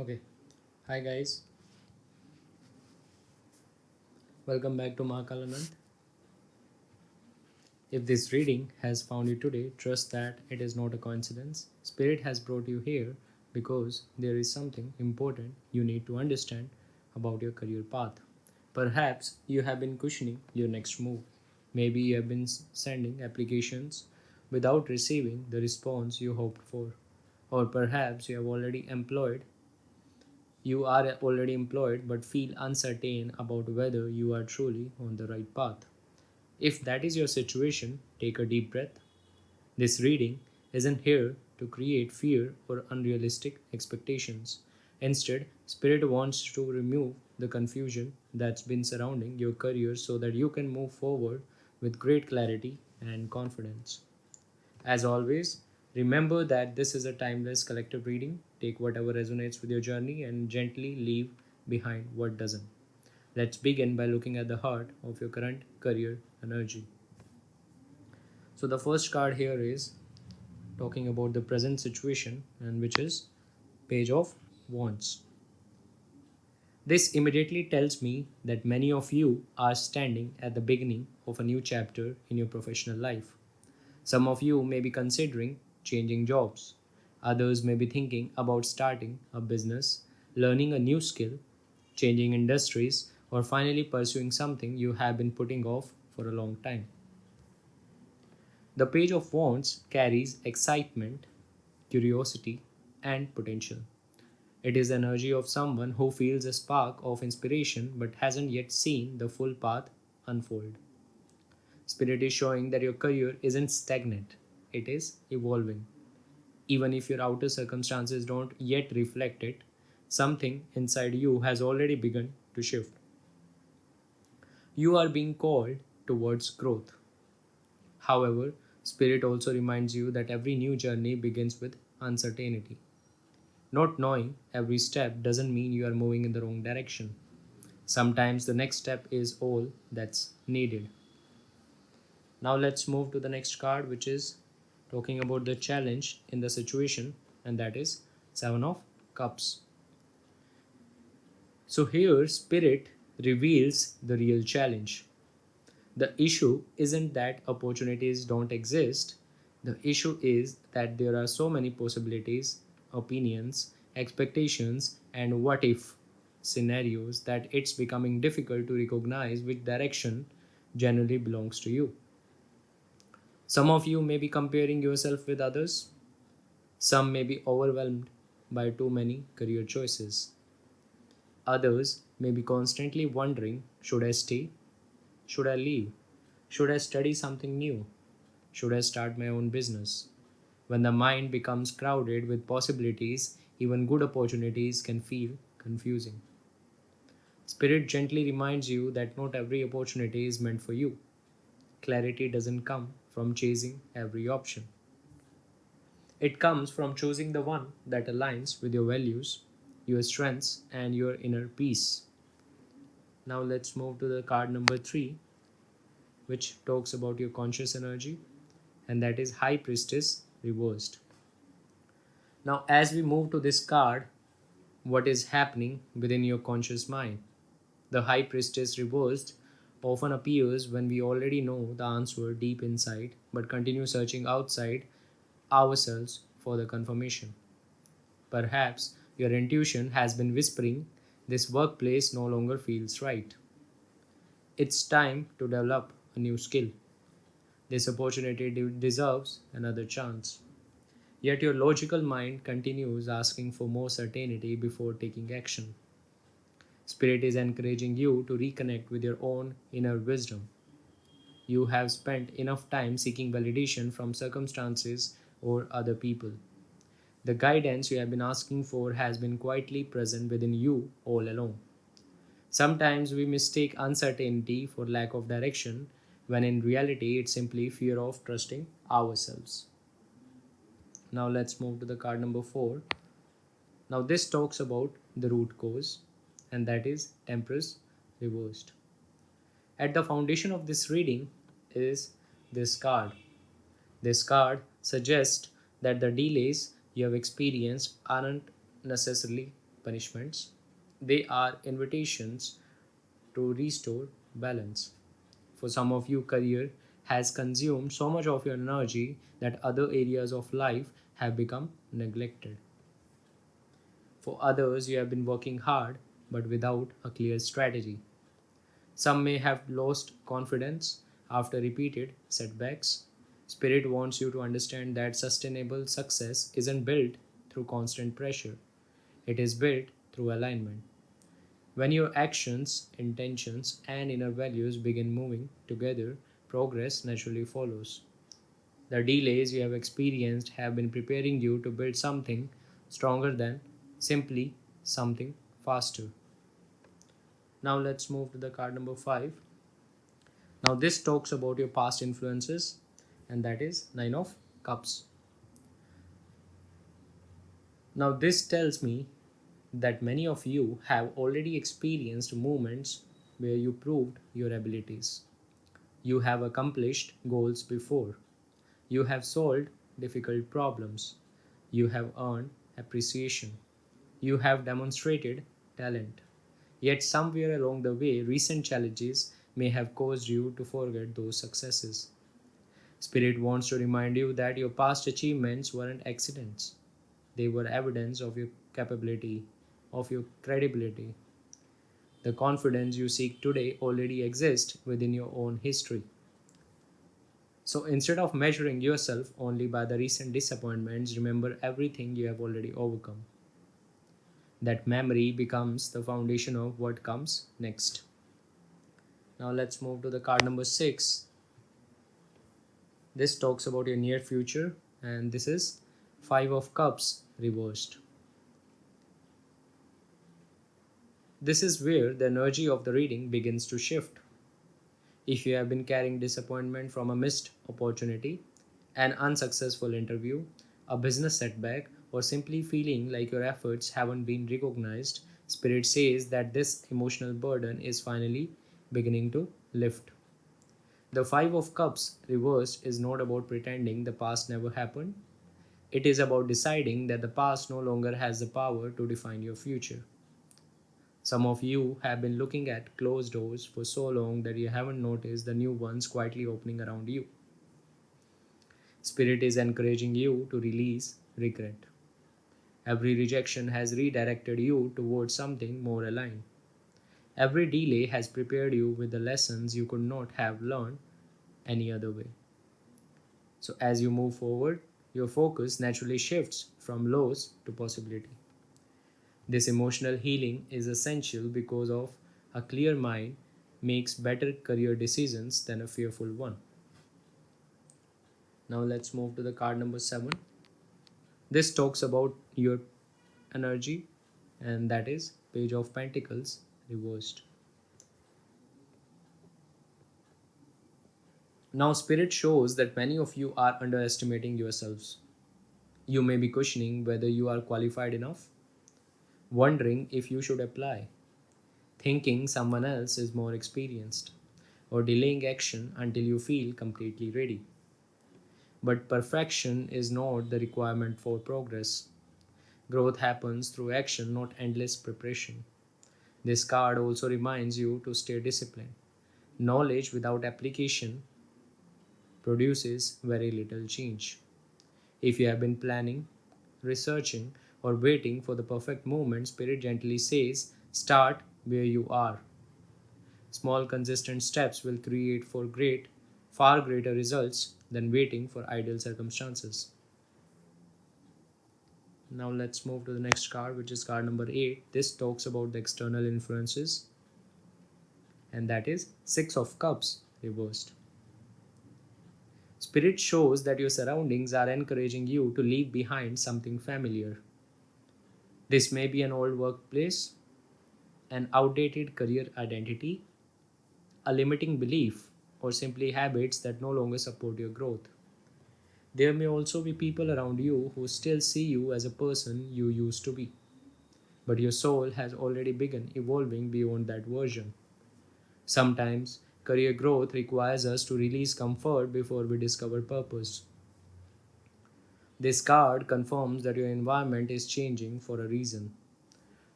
Okay. Hi guys. Welcome back to Mahakaal Anant. If this reading has found you today, trust that it is not a coincidence. Spirit has brought you here because there is something important you need to understand about your career path. Perhaps you have been cushioning your next move. Maybe you have been sending applications without receiving the response you hoped for. Or perhaps you are already employed but feel uncertain about whether you are truly on the right path. If that is your situation, take a deep breath. This reading isn't here to create fear or unrealistic expectations. Instead, Spirit wants to remove the confusion that's been surrounding your career so that you can move forward with great clarity and confidence. As always, remember that this is a timeless collective reading. Take whatever resonates with your journey and gently leave behind what doesn't. Let's begin by looking at the heart of your current career energy. So, the first card here is talking about the present situation, and which is Page of Wands. This immediately tells me that many of you are standing at the beginning of a new chapter in your professional life. Some of you may be considering changing jobs. Others may be thinking about starting a business, learning a new skill, changing industries, or finally pursuing something you have been putting off for a long time. The Page of Wands carries excitement, curiosity, and potential. It is the energy of someone who feels a spark of inspiration but hasn't yet seen the full path unfold. Spirit is showing that your career isn't stagnant, it is evolving. Even if your outer circumstances don't yet reflect it, something inside you has already begun to shift. You are being called towards growth. However, Spirit also reminds you that every new journey begins with uncertainty. Not knowing every step doesn't mean you are moving in the wrong direction. Sometimes the next step is all that's needed. Now let's move to the next card, which is talking about the challenge in the situation, and that is Seven of Cups. So here, Spirit reveals the real challenge. The issue isn't that opportunities don't exist, the issue is that there are so many possibilities, opinions, expectations, and what if scenarios that it's becoming difficult to recognize which direction generally belongs to you. Some of you may be comparing yourself with others. Some may be overwhelmed by too many career choices. Others may be constantly wondering, should I stay? Should I leave? Should I study something new? Should I start my own business? When the mind becomes crowded with possibilities, even good opportunities can feel confusing. Spirit gently reminds you that not every opportunity is meant for you. Clarity doesn't come from chasing every option. It comes from choosing the one that aligns with your values, your strengths, and your inner peace. Now let's move to the card number 3, which talks about your conscious energy, and that is High Priestess reversed. Now, as we move to this card, what is happening within your conscious mind? The High Priestess reversed often appears when we already know the answer deep inside but continue searching outside ourselves for the confirmation. Perhaps your intuition has been whispering, this workplace no longer feels right. It's time to develop a new skill. This opportunity deserves another chance. Yet your logical mind continues asking for more certainty before taking action. Spirit is encouraging you to reconnect with your own inner wisdom. You have spent enough time seeking validation from circumstances or other people. The guidance you have been asking for has been quietly present within you all along. Sometimes we mistake uncertainty for lack of direction, when in reality it's simply fear of trusting ourselves. Now let's move to the card number 4. Now this talks about the root cause, and that is Temperance reversed. At the foundation of this reading is this card. This card suggests that the delays you have experienced aren't necessarily punishments, they are invitations to restore balance. For some of you, career has consumed so much of your energy that other areas of life have become neglected. For others, you have been working hard but without a clear strategy. Some may have lost confidence after repeated setbacks. Spirit wants you to understand that sustainable success isn't built through constant pressure, it is built through alignment. When your actions, intentions, and inner values begin moving together, progress naturally follows. The delays you have experienced have been preparing you to build something stronger than simply something faster. Now let's move to the card number 5. Now this talks about your past influences, and that is 9 of cups. Now this tells me that many of you have already experienced moments where you proved your abilities. You have accomplished goals before. You have solved difficult problems. You have earned appreciation. You have demonstrated talent. Yet, somewhere along the way, recent challenges may have caused you to forget those successes. Spirit wants to remind you that your past achievements weren't accidents, they were evidence of your capability, of your credibility. The confidence you seek today already exists within your own history. So instead of measuring yourself only by the recent disappointments, remember everything you have already overcome. That memory becomes the foundation of what comes next. Now let's move to the card number 6. This talks about your near future, and this is 5 of Cups reversed. This is where the energy of the reading begins to shift. If you have been carrying disappointment from a missed opportunity, an unsuccessful interview, a business setback, or simply feeling like your efforts haven't been recognized, Spirit says that this emotional burden is finally beginning to lift. The Five of Cups reversed is not about pretending the past never happened. It is about deciding that the past no longer has the power to define your future. Some of you have been looking at closed doors for so long that you haven't noticed the new ones quietly opening around you. Spirit is encouraging you to release regret. Every rejection has redirected you towards something more aligned. Every delay has prepared you with the lessons you could not have learned any other way. So, as you move forward, your focus naturally shifts from loss to possibility. This emotional healing is essential because of a clear mind makes better career decisions than a fearful one. Now let's move to the card number 7. This talks about your energy, and that is Page of Pentacles reversed. Now spirit shows that many of you are underestimating yourselves. You may be questioning whether you are qualified enough, wondering if you should apply, thinking someone else is more experienced, or delaying action until you feel completely ready. But perfection is not the requirement for progress. Growth happens through action, not endless preparation. This card also reminds you to stay disciplined. Knowledge without application produces very little change. If you have been planning, researching, or waiting for the perfect moment, Spirit gently says, start where you are. Small, consistent steps will create far greater results than waiting for ideal circumstances. Now let's move to the next card, which is card number 8. This talks about the external influences, and that is 6 of Cups reversed. Spirit shows that your surroundings are encouraging you to leave behind something familiar. This may be an old workplace, an outdated career identity, a limiting belief, or simply habits that no longer support your growth. There may also be people around you who still see you as a person you used to be, but your soul has already begun evolving beyond that version. Sometimes, career growth requires us to release comfort before we discover purpose. This card confirms that your environment is changing for a reason.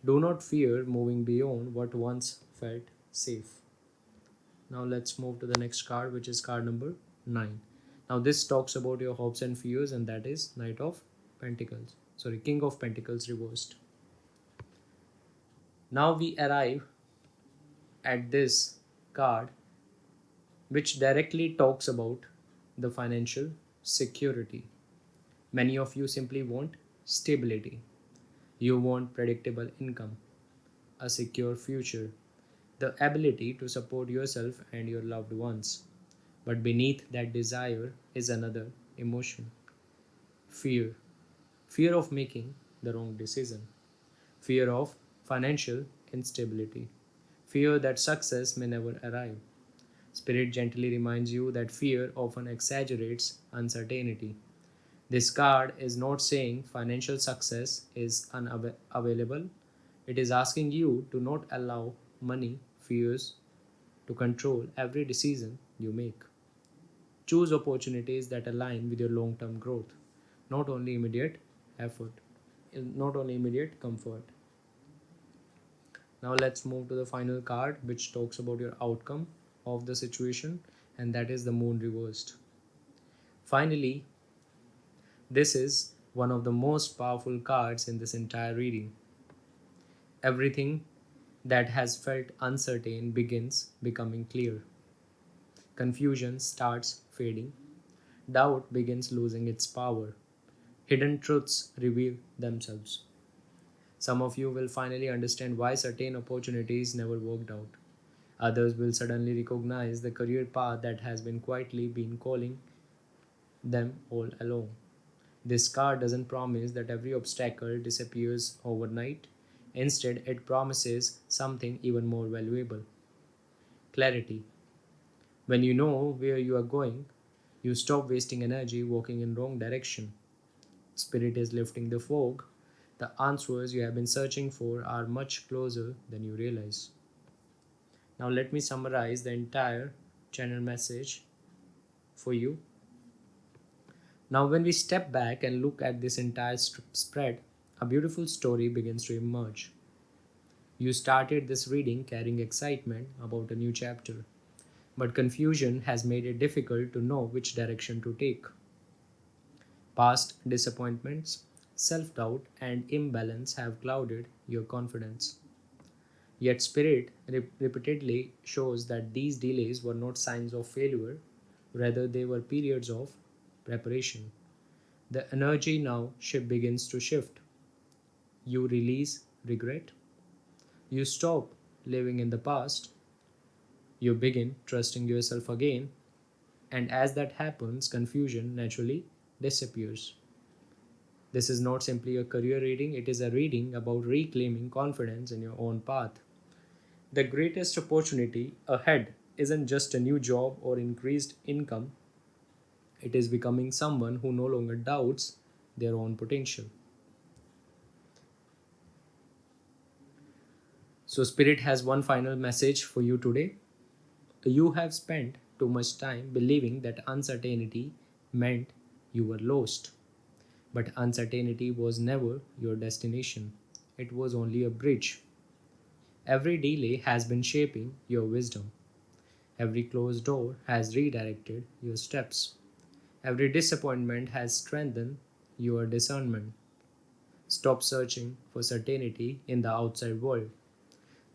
Do not fear moving beyond what once felt safe. Now let's move to the next card, which is card number 9. Now this talks about your hopes and fears, and that is Knight of Pentacles. Sorry, King of Pentacles reversed. Now we arrive at this card, which directly talks about the financial security. Many of you simply want stability. You want predictable income, a secure future, the ability to support yourself and your loved ones. But beneath that desire is another emotion: fear. Fear of making the wrong decision, fear of financial instability, fear that success may never arrive. Spirit gently reminds you that fear often exaggerates uncertainty. This card is not saying financial success is unavailable. It is asking you to not allow money fears to control every decision you make. Choose opportunities that align with your long term growth, not only immediate effort, not only immediate comfort. Now, let's move to the final card, which talks about your outcome of the situation, and that is the Moon reversed. Finally, this is one of the most powerful cards in this entire reading. Everything that has felt uncertain begins becoming clear. Confusion starts fading. Doubt begins losing its power. Hidden truths reveal themselves. Some of you will finally understand why certain opportunities never worked out. Others will suddenly recognize the career path that has been quietly been calling them all along. This card doesn't promise that every obstacle disappears overnight. Instead, it promises something even more valuable: clarity. When you know where you are going, you stop wasting energy walking in wrong direction. Spirit is lifting the fog. The answers you have been searching for are much closer than you realize. Now, let me summarize the entire channel message for you. Now, when we step back and look at this entire spread, a beautiful story begins to emerge. You started this reading carrying excitement about a new chapter, but confusion has made it difficult to know which direction to take. Past disappointments, self doubt, and imbalance have clouded your confidence. Yet, Spirit repeatedly shows that these delays were not signs of failure, rather, they were periods of preparation. The energy now begins to shift. You release regret, you stop living in the past, you begin trusting yourself again, and as that happens, confusion naturally disappears. This is not simply a career reading, it is a reading about reclaiming confidence in your own path. The greatest opportunity ahead isn't just a new job or increased income, it is becoming someone who no longer doubts their own potential. So, Spirit has one final message for you today. You have spent too much time believing that uncertainty meant you were lost. But uncertainty was never your destination, it was only a bridge. Every delay has been shaping your wisdom. Every closed door has redirected your steps. Every disappointment has strengthened your discernment. Stop searching for certainty in the outside world.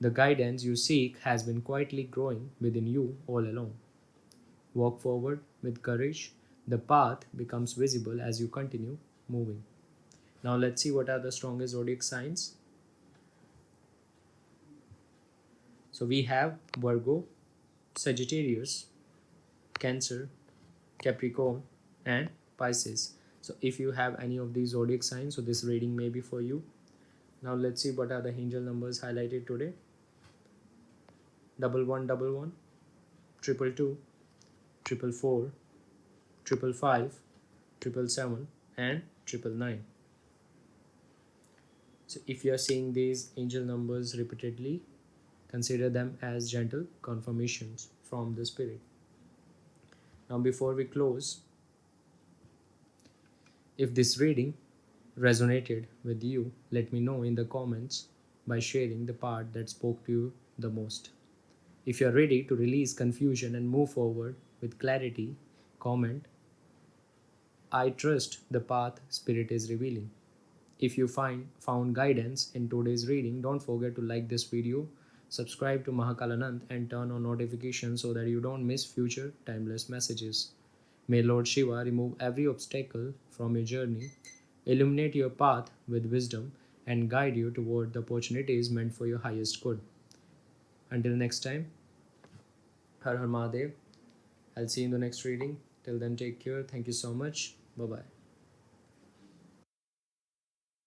The guidance you seek has been quietly growing within you all along. Walk forward with courage. The path becomes visible as you continue moving. Now, let's see what are the strongest zodiac signs. So, we have Virgo, Sagittarius, Cancer, Capricorn, and Pisces. So, if you have any of these zodiac signs, so this reading may be for you. Now, let's see what are the angel numbers highlighted today: 1111, 222, 444, 555, 777, and 999. So, if you are seeing these angel numbers repeatedly, consider them as gentle confirmations from the Spirit. Now, before we close, if this reading resonated with you, let me know in the comments. by sharing the part that spoke to you the most. If you are ready to release confusion and move forward with clarity, comment, I trust the path Spirit is revealing. If you found guidance in today's reading, don't forget to like this video, subscribe to Mahakaal Anant, and turn on notifications so that you don't miss future timeless messages. May Lord Shiva remove every obstacle from your journey, illuminate your path with wisdom, and guide you toward the opportunities meant for your highest good. Until next time, Har Har Mahadev. I'll see you in the next reading. Till then, take care. Thank you so much. Bye bye.